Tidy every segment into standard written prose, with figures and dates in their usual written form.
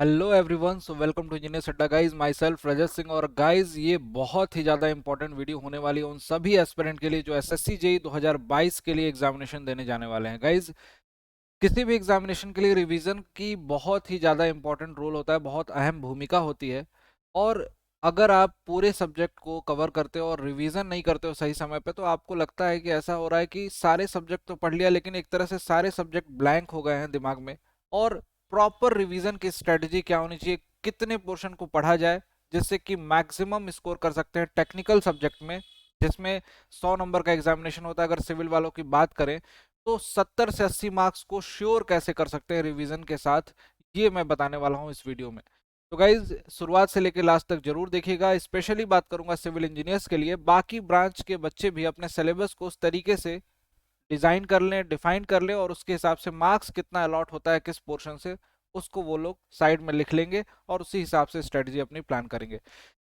Hello everyone, so welcome to engineers Adda guys. Myself Rajat Singh. और guys ये बहुत ही ज़्यादा इंपॉर्टेंट वीडियो होने वाली है उन सभी एस्पिरेंट के लिए जो एसएससी जेई 2022 के लिए एग्जामिनेशन देने जाने वाले हैं। गाइज किसी भी एग्जामिनेशन के लिए रिवीजन की बहुत ही ज़्यादा इंपॉर्टेंट रोल होता है, बहुत अहम भूमिका होती है। और अगर आप पूरे सब्जेक्ट को कवर करते हो और रिवीजन नहीं करते हो सही समय पे, तो आपको लगता है कि ऐसा हो रहा है कि सारे सब्जेक्ट तो पढ़ लिया लेकिन एक तरह से सारे सब्जेक्ट ब्लैंक हो गए हैं दिमाग में। और प्रॉपर रिवीजन की स्ट्रेटजी क्या होनी चाहिए, कितने पोर्शन को पढ़ा जाए जिससे कि मैक्सिमम स्कोर कर सकते हैं टेक्निकल सब्जेक्ट में, जिसमें 100 नंबर का एग्जामिनेशन होता है। अगर सिविल वालों की बात करें तो 70 से 80 मार्क्स को श्योर कैसे कर सकते हैं रिवीजन के साथ, ये मैं बताने वाला हूं इस वीडियो में। तो गाइज शुरुआत से लेकर लास्ट तक जरूर देखिएगा। स्पेशली बात करूंगा सिविल इंजीनियर्स के लिए, बाकी ब्रांच के बच्चे भी अपने सिलेबस को उस तरीके से डिजाइन कर लें, डिफाइन कर लें, और उसके हिसाब से मार्क्स कितना अलॉट होता है किस पोर्शन से, उसको वो लोग साइड में लिख लेंगे और उसी हिसाब से स्ट्रेटजी अपनी प्लान करेंगे।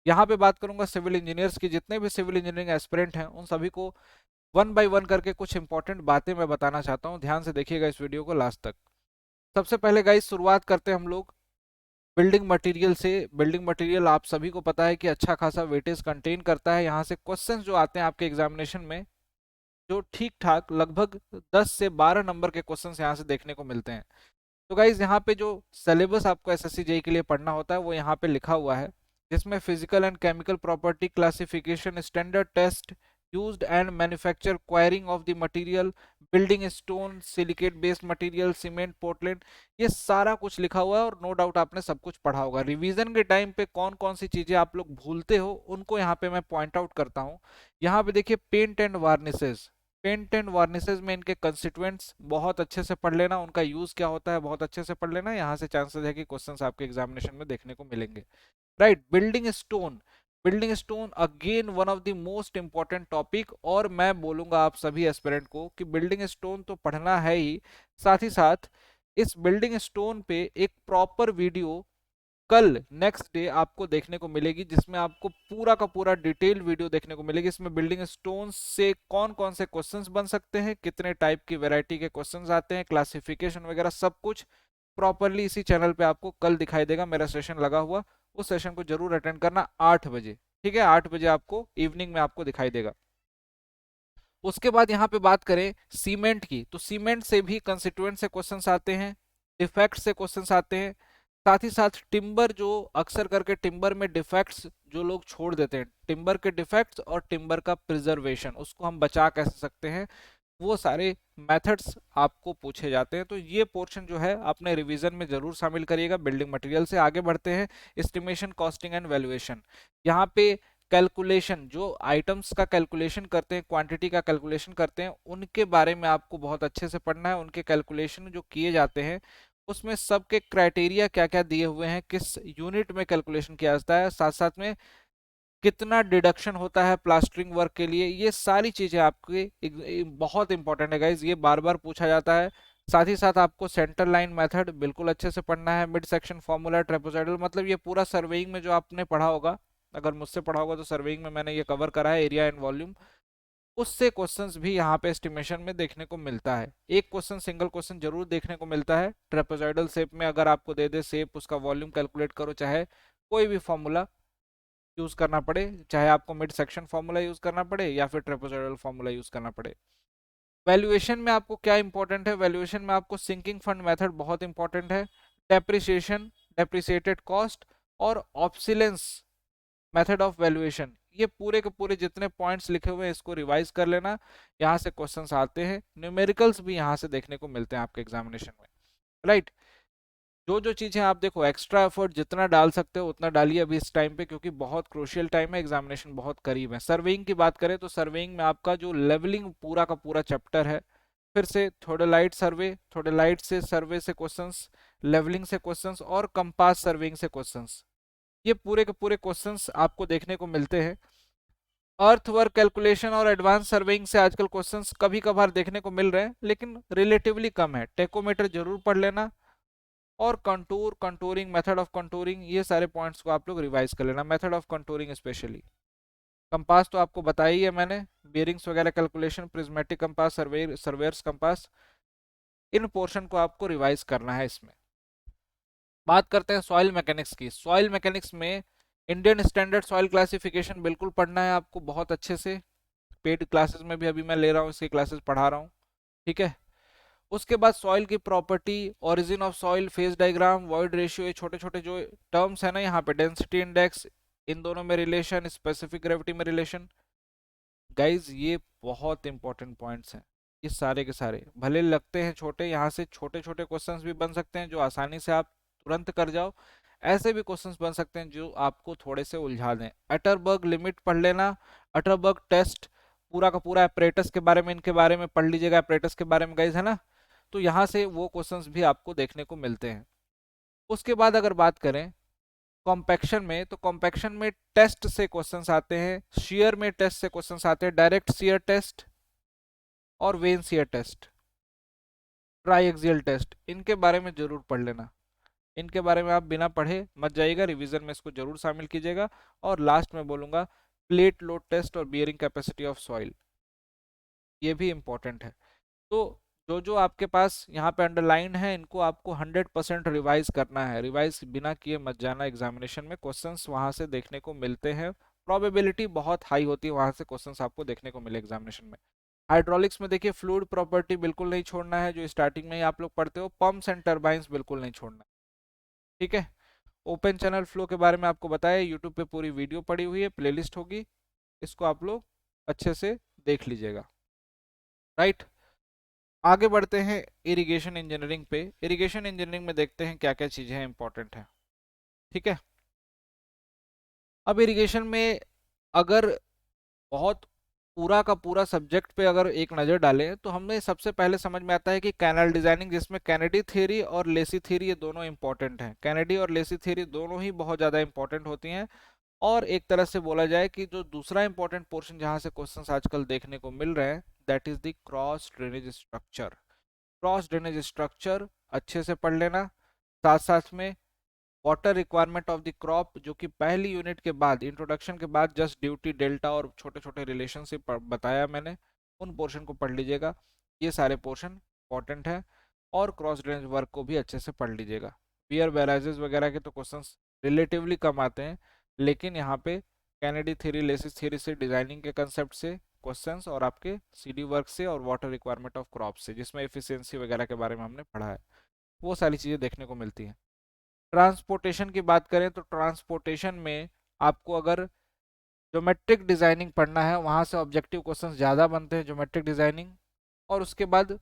यहाँ पे बात करूंगा सिविल इंजीनियर्स की। जितने भी सिविल इंजीनियरिंग एस्पिरेंट हैं उन सभी को वन बाय वन करके कुछ इंपॉर्टेंट बातें मैं बताना चाहता हूँ। ध्यान से देखिएगा इस वीडियो को लास्ट तक। सबसे पहले गाइस शुरुआत करते हैं हम लोग बिल्डिंग मटेरियल से। बिल्डिंग मटेरियल आप सभी को पता है कि अच्छा खासा वेटेज कंटेन करता है। यहाँ से क्वेश्चंस जो आते हैं आपके एग्जामिनेशन में, जो ठीक ठाक लगभग 10 से 12 नंबर के क्वेश्चंस यहाँ से देखने को मिलते हैं। तो गाइज यहाँ पे जो सिलेबस आपको एसएससी जेई के लिए पढ़ना होता है वो यहाँ पे लिखा हुआ है, जिसमें physical and chemical property classification, standard test used and manufacture, quarrying of the material, building stone, silicate based material, cement, Portland, ये सारा कुछ लिखा हुआ है। और नो डाउट आपने सब कुछ पढ़ा होगा। रिवीजन के टाइम पे कौन कौन सी चीजें आप लोग भूलते हो उनको यहाँ पे मैं पॉइंट आउट करता हूँ। यहाँ पे देखिए पेंट एंड वार्निसेस। पेंट एंड वार्निसेस में इनके कंस्टिट्यूएंट्स बहुत अच्छे से पढ़ लेना, उनका यूज क्या होता है बहुत अच्छे से पढ़ लेना। यहाँ से चांसेस है कि क्वेश्चंस आपके एग्जामिनेशन में देखने को मिलेंगे। Right, building stone. Building stone again one of the most important topic, और मैं बोलूंगा आप सभी एस्पिरेंट को कि बिल्डिंग स्टोन तो पढ़ना है ही, साथ ही साथ इस बिल्डिंग स्टोन पे एक प्रॉपर वीडियो कल नेक्स्ट डे आपको देखने को मिलेगी, जिसमें आपको पूरा का पूरा डिटेल वीडियो देखने को मिलेगी। इसमें बिल्डिंग स्टोन से कौन कौन से क्वेश्चंस बन सकते हैं, कितने टाइप की वैरायटी के क्वेश्चंस आते हैं, क्लासिफिकेशन वगैरह सब कुछ प्रॉपरली इसी चैनल पे आपको कल दिखाई देगा। मेरा सेशन लगा हुआ, उस सेशन को जरूर अटेंड करना 8 बजे। ठीक है, 8 बजे आपको इवनिंग में आपको दिखाई देगा। उसके बाद यहाँ पे बात करें सीमेंट की, तो सीमेंट से भी कंस्टिट्यूएंट से क्वेश्चंस आते हैं, डिफेक्ट से क्वेश्चंस आते हैं। साथ ही साथ टिम्बर, जो अक्सर करके टिम्बर में डिफेक्ट्स जो लोग छोड़ देते हैं, टिम्बर के डिफेक्ट्स और टिम्बर का प्रिजर्वेशन, उसको हम बचा कैसे सकते हैं, वो सारे मेथड्स आपको पूछे जाते हैं। तो ये पोर्शन जो है अपने रिवीजन में जरूर शामिल करिएगा। बिल्डिंग मटेरियल से आगे बढ़ते हैं, एस्टिमेशन, कॉस्टिंग एंड वैल्यूएशन। यहाँ पे कैलकुलेशन, जो आइटम्स का कैलकुलेशन करते हैं, क्वांटिटी का कैलकुलेशन करते हैं, उनके बारे में आपको बहुत अच्छे से पढ़ना है। उनके कैलकुलेशन जो किए जाते हैं उसमें सबके क्राइटेरिया क्या क्या दिए हुए हैं, किस यूनिट में कैलकुलेशन किया जाता है, साथ साथ में कितना डिडक्शन होता है प्लास्टरिंग वर्क के लिए, ये सारी चीजें आपके बहुत इंपॉर्टेंट है गाइज, ये बार बार पूछा जाता है। साथ ही साथ आपको सेंटर लाइन मेथड बिल्कुल अच्छे से पढ़ना है, मिड सेक्शन फॉर्मूला, ट्रेपेजॉइडल, मतलब ये पूरा सर्वेइंग में जो आपने पढ़ा होगा, अगर मुझसे पढ़ा होगा तो सर्वेइंग में मैंने ये कवर करा है, एरिया एंड वॉल्यूम, उससे क्वेश्चंस भी यहाँ पे एस्टिमेशन में देखने को मिलता है। एक क्वेश्चन, सिंगल क्वेश्चन जरूर देखने को मिलता है ट्रेपेजॉइडल शेप में, अगर आपको दे दे शेप, उसका वॉल्यूम कैलकुलेट करो, चाहे कोई भी फॉर्मूला यूज करना पड़े, चाहे आपको मिड सेक्शन फॉर्मूला यूज करना पड़े या फिर ट्रेपेजॉइडल फॉर्मूला यूज करना पड़े। वैल्यूएशन में आपको क्या इंपॉर्टेंट है, वैल्यूएशन में आपको सिंकिंग फंड मेथड बहुत इंपॉर्टेंट है, डेप्रिसिएशन, डेप्रिसिएटेड कॉस्ट, और ऑब्सिलेंस मेथड ऑफ वैल्यूएशन, ये पूरे के पूरे जितने पॉइंट्स लिखे हुए हैं इसको रिवाइज कर लेना। यहाँ से क्वेश्चंस आते हैं, न्यूमेरिकल्स भी यहाँ से देखने को मिलते हैं आपके एग्जामिनेशन में। राइट, जो जो चीजें आप देखो, एक्स्ट्रा एफर्ट जितना डाल सकते हो उतना डालिए अभी इस टाइम पे, क्योंकि बहुत क्रूशियल टाइम है, एग्जामिनेशन बहुत करीब है। सर्वेइंग की बात करें तो सर्वेइंग में आपका जो लेवलिंग पूरा का पूरा चैप्टर है, फिर से थोड़े सर्वे, थोड़े से सर्वे से क्वेश्चंस, लेवलिंग से क्वेश्चंस, और कंपास सर्वेइंग से क्वेश्चंस, ये पूरे के पूरे क्वेश्चंस आपको देखने को मिलते हैं। अर्थ वर्क कैलकुलेशन और एडवांस सर्वेइंग से आजकल क्वेश्चंस कभी कभार देखने को मिल रहे हैं, लेकिन रिलेटिवली कम है। टेकोमीटर जरूर पढ़ लेना, और contour, contouring, method of contouring, ये सारे पॉइंट्स को आप लोग रिवाइज कर लेना, method of contouring specially. Compass तो आपको बताया ही है मैंने, बियरिंग्स वगैरह calculation, prismatic compass, surveyors compass, इन पोर्शन को आपको रिवाइज करना है इसमें। बात करते हैं सॉइल मैकेनिक्स की। सॉइल मैकेनिक्स में इंडियन स्टैंडर्ड सॉइल क्लासिफिकेशन बिल्कुल पढ़ना है आपको बहुत अच्छे से। पेड क्लासेस में भी अभी मैं ले रहा हूँ, इसकी क्लासेस पढ़ा रहा हूँ, ठीक है। उसके बाद सॉइल की property, origin of soil, phase diagram, void ratio, ये छोटे छोटे जो टर्म्स है ना यहाँ पे, डेंसिटी इंडेक्स, इन दोनों में रिलेशन, स्पेसिफिक ग्रेविटी में रिलेशन। गाइज ये बहुत इंपॉर्टेंट पॉइंट्स हैं, ये सारे के सारे भले लगते हैं छोटे, यहाँ से छोटे छोटे क्वेश्चंस भी बन सकते हैं जो आसानी से आप तुरंत कर जाओ, ऐसे भी क्वेश्चंस बन सकते हैं जो आपको थोड़े से उलझा दें। अटरबर्ग लिमिट पढ़ लेना, अटरबर्ग टेस्ट, पूरा का पूरा एपरेटस के बारे में, इनके बारे में पढ़ लीजिएगा, एपरेटस के बारे में गाइज, है ना। तो यहाँ से वो क्वेश्चंस भी आपको देखने को मिलते हैं। उसके बाद अगर बात करें कॉम्पैक्शन में, तो कॉम्पैक्शन में टेस्ट से क्वेश्चंस आते हैं, शियर में टेस्ट से क्वेश्चंस आते हैं, डायरेक्ट शियर टेस्ट और vane shear test, triaxial test, इनके बारे में जरूर पढ़ लेना। इनके बारे में आप बिना पढ़े मत जाइएगा, रिवीजन में इसको जरूर शामिल कीजिएगा। और लास्ट में बोलूंगा प्लेट लोड टेस्ट और बियरिंग कैपेसिटी ऑफ सॉइल, ये भी इंपॉर्टेंट है। तो जो जो आपके पास यहाँ पे अंडरलाइन है, इनको आपको 100% रिवाइज करना है, रिवाइज बिना किए मत जाना एग्जामिनेशन में, क्वेश्चंस वहां से देखने को मिलते हैं, प्रोबेबिलिटी बहुत हाई होती है वहां से क्वेश्चंस आपको देखने को मिले एग्जामिनेशन में। हाइड्रोलिक्स में देखिए फ्लूइड प्रॉपर्टी बिल्कुल नहीं छोड़ना है, जो स्टार्टिंग में ही आप लोग पढ़ते हो, पंप्स एंड टर्बाइंस बिल्कुल नहीं छोड़ना, ठीक है। ओपन चैनल फ्लो के बारे में आपको बताया, यूट्यूब पे पूरी वीडियो पड़ी हुई है, प्लेलिस्ट होगी, इसको आप लोग अच्छे से देख लीजिएगा, राइट। आगे बढ़ते हैं इरिगेशन इंजीनियरिंग पे। इरिगेशन इंजीनियरिंग में देखते हैं क्या क्या चीजें हैं इंपॉर्टेंट है, ठीक है। अब इरिगेशन में अगर बहुत पूरा का पूरा सब्जेक्ट पे अगर एक नज़र डालें, तो हमें सबसे पहले समझ में आता है कि कैनाल डिजाइनिंग, जिसमें कैनेडी थ्योरी और लेसी थ्योरी ये दोनों इंपॉर्टेंट हैं। कैनेडी और लेसी थ्योरी दोनों ही बहुत ज़्यादा इंपॉर्टेंट होती हैं। और एक तरह से बोला जाए कि जो दूसरा इंपॉर्टेंट पोर्शन जहाँ से क्वेश्चंस आजकल देखने को मिल रहे हैं, that is the cross drainage structure. Cross drainage structure अच्छे से पढ़ लेना। साथ साथ में water requirement of the crop, जो कि पहली यूनिट के बाद, इंट्रोडक्शन के बाद, जस्ट ड्यूटी, डेल्टा और छोटे छोटे रिलेशनशिप बताया मैंने, उन पोर्शन को पढ़ लीजिएगा। ये सारे पोर्शन इंपॉर्टेंट है। और क्रॉस ड्रेनेज वर्क को भी अच्छे से पढ़ लीजिएगा। पियर बैराजेस वगैरह के तो क्वेश्चंस रिलेटिवली कम आते हैं, लेकिन यहाँ पे कैनेडी थ्योरी, लेसिस थ्योरी से, डिजाइनिंग के कंसेप्ट से क्वेश्चंस, और आपके सीडी वर्क से, और वाटर रिक्वायरमेंट ऑफ क्रॉप से, जिसमें एफिशिएंसी वगैरह के बारे में हमने पढ़ा है, वो सारी चीज़ें देखने को मिलती हैं। ट्रांसपोर्टेशन की बात करें तो ट्रांसपोर्टेशन में आपको अगर ज्योमेट्रिक डिजाइनिंग पढ़ना है, वहाँ से ऑब्जेक्टिव क्वेश्चंस ज़्यादा बनते हैं, ज्योमेट्रिक डिजाइनिंग। और उसके बाद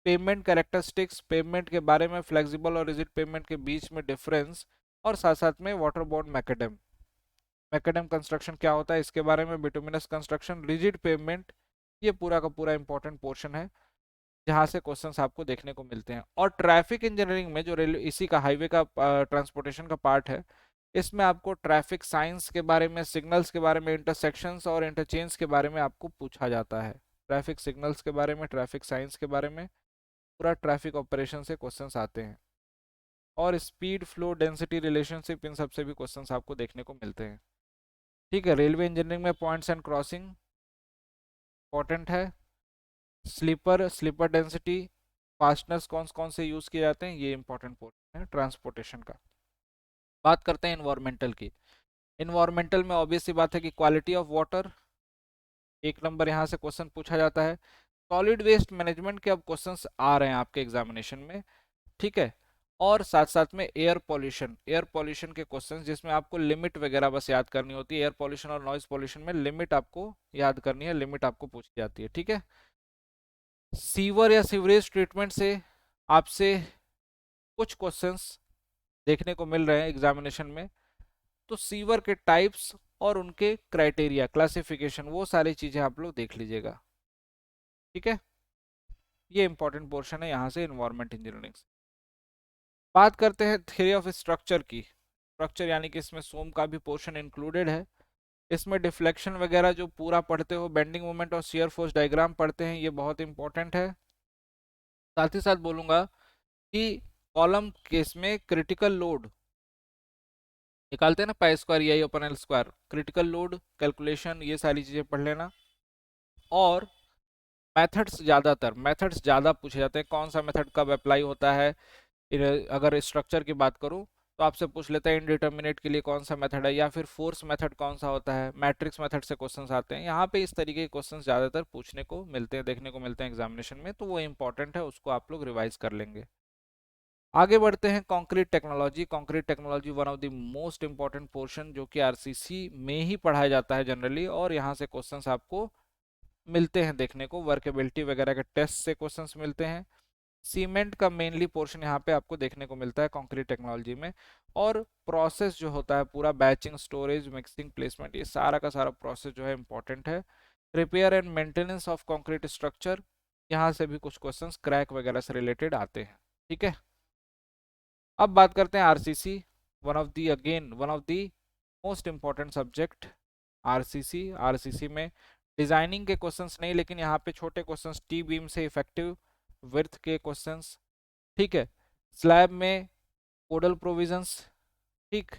पेमेंट कैरेक्टरिस्टिक्स, पेमेंट के बारे में, फ्लेक्सिबल और रिजिड पेमेंट के बीच में डिफरेंस, और साथ साथ में water board macadam, macadam construction क्या होता है इसके बारे में, बिटुमिनस कंस्ट्रक्शन, रिजिड पेमेंट, ये पूरा का पूरा इंपॉर्टेंट पोर्शन है जहाँ से क्वेश्चंस आपको देखने को मिलते हैं। और ट्रैफिक इंजीनियरिंग में, जो रेलवे, इसी का हाईवे का ट्रांसपोर्टेशन का पार्ट है, इसमें आपको ट्रैफिक साइंस के बारे में, सिग्नल्स के बारे में, इंटरसेक्शंस और इंटरचेंज के बारे में आपको पूछा जाता है। ट्रैफिक सिग्नल्स के बारे में, ट्रैफिक साइंस के बारे में, पूरा ट्रैफिक ऑपरेशन से क्वेश्चंस आते हैं। और स्पीड, फ्लो, डेंसिटी रिलेशनशिप, इन सब से भी क्वेश्चंस आपको देखने को मिलते हैं, ठीक है। रेलवे इंजीनियरिंग में पॉइंट्स एंड क्रॉसिंग इंपॉर्टेंट है। स्लीपर, स्लीपर डेंसिटी, फास्टनर्स कौन कौन से यूज किए जाते हैं, ये इंपॉर्टेंट पोर्शन है ट्रांसपोर्टेशन का। बात करते हैं इन्वायरमेंटल की। इन्वायरमेंटल में ऑब्वियस सी बात है कि क्वालिटी ऑफ वाटर, एक नंबर यहाँ से क्वेश्चन पूछा जाता है। सॉलिड वेस्ट मैनेजमेंट के अब क्वेश्चंस आ रहे हैं आपके एग्जामिनेशन में, ठीक है। और साथ साथ में एयर पॉल्यूशन, एयर पॉल्यूशन के क्वेश्चंस, जिसमें आपको लिमिट वगैरह बस याद करनी होती है। एयर पॉल्यूशन और नॉइज पॉल्यूशन में लिमिट आपको याद करनी है, लिमिट आपको पूछी जाती है, ठीक है। सीवर या सीवरेज ट्रीटमेंट से आपसे कुछ क्वेश्चंस देखने को मिल रहे हैं एग्जामिनेशन में। तो सीवर के टाइप्स और उनके क्राइटेरिया, क्लासिफिकेशन, वो सारी चीजें आप लोग देख लीजिएगा, ठीक है। ये इंपॉर्टेंट पोर्शन है यहाँ से इन्वायरमेंट इंजीनियरिंग से। बात करते हैं थ्योरी ऑफ स्ट्रक्चर की। स्ट्रक्चर यानी कि इसमें सोम का भी पोर्शन इंक्लूडेड है। इसमें डिफ्लेक्शन वगैरह जो पूरा पढ़ते हो, बेंडिंग मोमेंट और शियर फोर्स डायग्राम पढ़ते हैं, ये बहुत इंपॉर्टेंट है। साथ ही साथ बोलूंगा कि कॉलम केस में क्रिटिकल लोड निकालते हैं ना, pi square E upon L square, critical load calculation, ये सारी चीजें पढ़ लेना। और मेथड्स ज़्यादा पूछे जाते हैं, कौन सा मेथड कब अप्लाई होता है। अगर स्ट्रक्चर की बात करूँ तो आपसे पूछ लेता है इनडिटर्मिनेट के लिए कौन सा मेथड है, या फिर फोर्स मेथड कौन सा होता है, मैट्रिक्स मेथड से क्वेश्चंस आते हैं। यहाँ पे इस तरीके के क्वेश्चंस ज़्यादातर पूछने को मिलते हैं, देखने को मिलते हैं एग्जामिनेशन में, तो वो इंपॉर्टेंट है, उसको आप लोग रिवाइज कर लेंगे। आगे बढ़ते हैं concrete technology. Concrete technology one of the most important portion, जो कि आरसीसी में ही पढ़ाया जाता है जनरली, और यहाँ से क्वेश्चंस आपको मिलते हैं देखने को, वर्केबिलिटी वगैरह के टेस्ट से क्वेश्चंस मिलते हैं। सीमेंट का मेनली पोर्शन यहाँ पे आपको देखने को मिलता है कंक्रीट टेक्नोलॉजी में। और प्रोसेस जो होता है पूरा, बैचिंग, स्टोरेज, मिक्सिंग, प्लेसमेंट, ये सारा का सारा प्रोसेस जो है इंपॉर्टेंट है। Repair and maintenance of concrete structure, यहाँ से भी कुछ क्वेश्चंस क्रैक वगैरह से रिलेटेड आते हैं। ठीक है, अब बात करते हैं RCC, one of the most important subject RCC. RCC में डिजाइनिंग के क्वेश्चंस नहीं, लेकिन यहाँ पे छोटे क्वेश्चंस, टी बीम से इफेक्टिव विड्थ के क्वेश्चंस, ठीक है, स्लैब में कोडल प्रोविजंस, ठीक,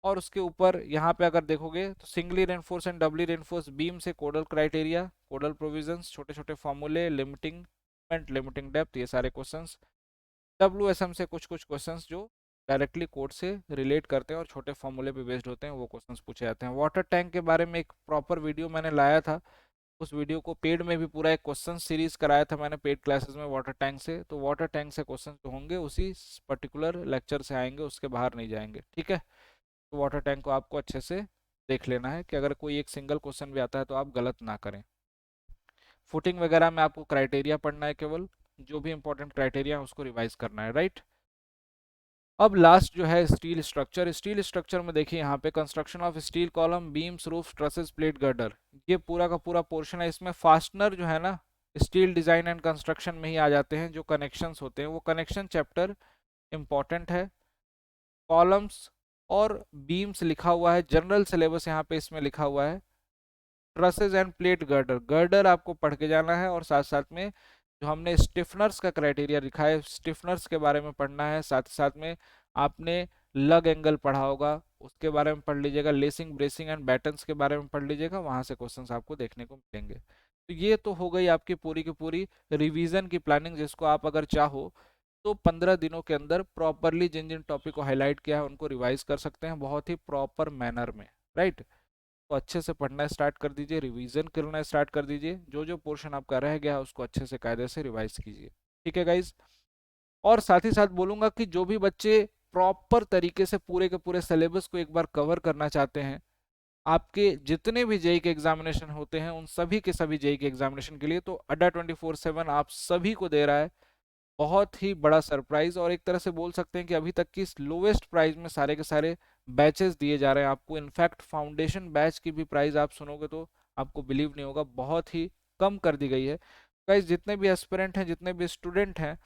और उसके ऊपर यहाँ पे अगर देखोगे तो singly reinforce and doubly reinforce beam से कोडल क्राइटेरिया, कोडल प्रोविजंस, छोटे छोटे फॉर्मूले, लिमिटिंग लिमिटिंग डेप्थ, ये सारे क्वेश्चंस। WSM से कुछ कुछ क्वेश्चंस जो डायरेक्टली कोड से रिलेट करते हैं और छोटे फॉर्मूले पे बेस्ड होते हैं, वो क्वेश्चंस पूछे जाते हैं। वाटर टैंक के बारे में एक प्रॉपर वीडियो मैंने लाया था, उस वीडियो को पेड में भी पूरा एक क्वेश्चन सीरीज कराया था मैंने पेड क्लासेस में वाटर टैंक से, तो वाटर टैंक से क्वेश्चन जो होंगे उसी पर्टिकुलर लेक्चर से आएंगे, उसके बाहर नहीं जाएंगे। ठीक है, तो वाटर टैंक को आपको अच्छे से देख लेना है कि अगर कोई एक सिंगल क्वेश्चन भी आता है तो आप गलत ना करें। फुटिंग वगैरह में आपको क्राइटेरिया पढ़ना है, केवल जो भी इंपॉर्टेंट क्राइटेरिया है उसको रिवाइज करना है, राइट। अब लास्ट जो है स्टील स्ट्रक्चर। स्टील स्ट्रक्चर में देखिए यहाँ पे construction of steel column, beams, roof, trusses, plate, girder, ये पूरा का पूरा पोर्शन है। इसमें फास्टनर जो है ना, स्टील डिजाइन एंड कंस्ट्रक्शन में ही आ जाते हैं। जो कनेक्शंस होते हैं वो कनेक्शन चैप्टर इंपॉर्टेंट है। कॉलम्स और बीम्स लिखा हुआ है, जनरल सिलेबस यहाँ पे इसमें लिखा हुआ है। Trusses end plate girder, girder आपको पढ़ के जाना है, और साथ साथ में जो हमने स्टिफनर्स का क्राइटेरिया लिखा है, स्टिफनर्स के बारे में पढ़ना है। साथ ही साथ में आपने लग एंगल पढ़ा होगा, उसके बारे में पढ़ लीजिएगा। लेसिंग, ब्रेसिंग एंड बैटन्स के बारे में पढ़ लीजिएगा, वहां से क्वेश्चंस आपको देखने को मिलेंगे। तो ये तो हो गई आपकी पूरी की पूरी रिवीजन की प्लानिंग, जिसको आप अगर चाहो तो 15 दिनों के अंदर प्रॉपरली जिन जिन टॉपिक को हाईलाइट किया है उनको रिवाइज कर सकते हैं, बहुत ही प्रॉपर मैनर में, राइट। तो अच्छे से पढ़ना स्टार्ट कर दीजिए, रिवीजन करना स्टार्ट कर दीजिए, जो जो पोर्शन आपका रह गया है उसको अच्छे से कायदे से रिवाइज कीजिए। ठीक है गाइज, और साथ ही साथ बोलूंगा कि जो भी बच्चे प्रॉपर तरीके से पूरे के पूरे सिलेबस को एक बार कवर करना चाहते हैं, आपके जितने भी जेई के एग्जामिनेशन होते हैं उन सभी के सभी जेई के एग्जामिनेशन के लिए तो अड्डा 24/7 आप सभी को दे रहा है बहुत ही बड़ा सरप्राइज। और एक तरह से बोल सकते हैं कि अभी तक की लोवेस्ट प्राइस में सारे के सारे बैचेस दिए जा रहे हैं आपको। इनफैक्ट फाउंडेशन बैच की भी प्राइस आप सुनोगे तो आपको बिलीव नहीं होगा, बहुत ही कम कर दी गई है। गाइस, जितने भी एस्पिरेंट हैं, जितने भी स्टूडेंट हैं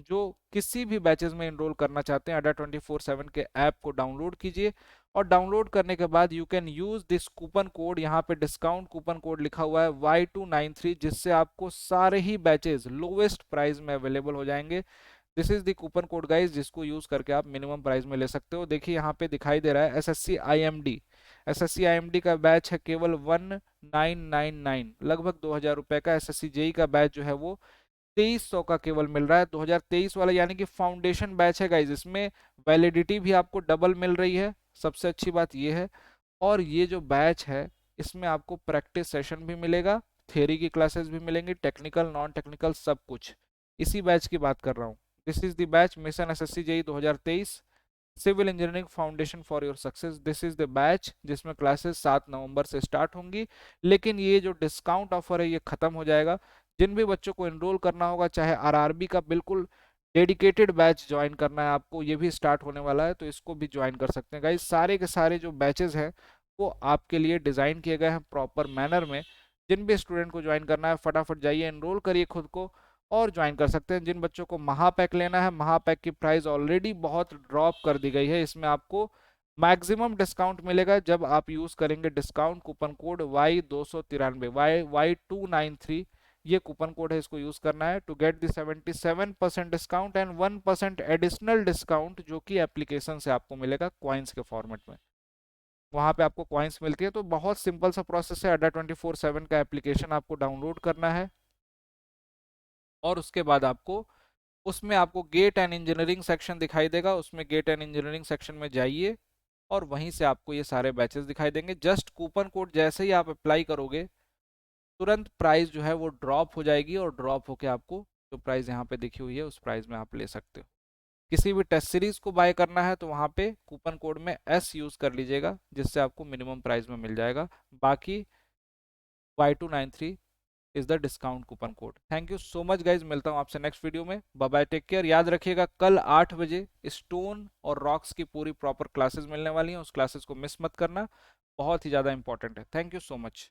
जो किसी भी बैचेस में एनरोल करना चाहते हैं, अड्डा 24/7 के ऐप को डाउनलोड कीजिए, और डाउनलोड करने के बाद you can use this coupon code. यहाँ पे डिस्काउंट कूपन कोड लिखा हुआ है Y293, जिससे आपको सारे ही बैचेस लोवेस्ट प्राइस में अवेलेबल हो जाएंगे। This is the coupon code guys, जिसको यूज करके आप मिनिमम प्राइस में ले सकते हो। देखिए यहाँ पे दिखाई दे रहा है एसएससी आईएमडी। एसएससी आईएमडी का बैच है केवल 1999, लगभग 2000 रुपए का। एसएससी जेई का बैच जो है वो 2300 का केवल मिल रहा है, 2023 वाला, यानी कि फाउंडेशन बैच है गाइज। इसमें वैलिडिटी भी आपको डबल मिल रही है, सबसे अच्छी बात ये है। और ये जो बैच है इसमें आपको प्रैक्टिस सेशन भी मिलेगा, थ्योरी की क्लासेस भी मिलेंगी, टेक्निकल, नॉन टेक्निकल, सब कुछ। इसी बैच की बात कर रहा हूँ। This is the batch mission SSC JE 2023, civil engineering foundation for your success. This is the batch जिसमें क्लासेस 7 नवंबर से स्टार्ट होंगी, लेकिन ये जो डिस्काउंट ऑफर है ये खत्म हो जाएगा। जिन भी बच्चों को एनरोल करना होगा, चाहे आरआरबी का बिल्कुल डेडिकेटेड बैच ज्वाइन करना है आपको, ये भी स्टार्ट होने वाला है, तो इसको भी ज्वाइन कर सकते हैं गाइस। सारे के सारे जो बैचेस हैं वो आपके लिए डिजाइन किए गए हैं प्रॉपर मैनर में। जिन भी स्टूडेंट को ज्वाइन करना है फटाफट जाइए, एनरोल करिए खुद को और ज्वाइन कर सकते हैं। जिन बच्चों को महापैक लेना है, महापैक की प्राइस ऑलरेडी बहुत ड्रॉप कर दी गई है। इसमें आपको मैक्सिमम डिस्काउंट मिलेगा जब आप यूज करेंगे discount coupon code Y293, Y293, ये कूपन कोड है, इसको यूज करना है to get the 77% discount and 1% additional discount, जो कि एप्लीकेशन से आपको मिलेगा कॉइन्स के फॉर्मेट में। वहां पे आपको कॉइन्स मिलती है। तो बहुत सिंपल सा प्रोसेस है, अड्डा 24/7 का एप्लीकेशन आपको डाउनलोड करना है, और उसके बाद आपको उसमें आपको गेट एंड इंजीनियरिंग सेक्शन दिखाई देगा, उसमें गेट एंड इंजीनियरिंग सेक्शन में जाइए और वहीं से आपको ये सारे बैचेस दिखाई देंगे। जस्ट कूपन कोड जैसे ही आप अप्लाई करोगे तुरंत प्राइस जो है वो ड्रॉप हो जाएगी और ड्रॉप होके आपको जो प्राइस यहाँ पे दिखी हुई है उस प्राइस में आप ले सकते हो। किसी भी टेस्ट सीरीज को बाय करना है तो वहाँ पे कूपन कोड में एस यूज कर लीजिएगा, जिससे आपको मिनिमम प्राइस में मिल जाएगा। बाकी Y293 is the discount coupon code. Thank you so much guys, मिलता हूँ आपसे नेक्स्ट वीडियो में। Bye bye, take care. याद रखिएगा कल 8 बजे स्टोन और रॉक्स की पूरी प्रॉपर क्लासेस मिलने वाली हैं, उस क्लासेस को मिस मत करना, बहुत ही ज़्यादा इंपॉर्टेंट है। Thank you so much.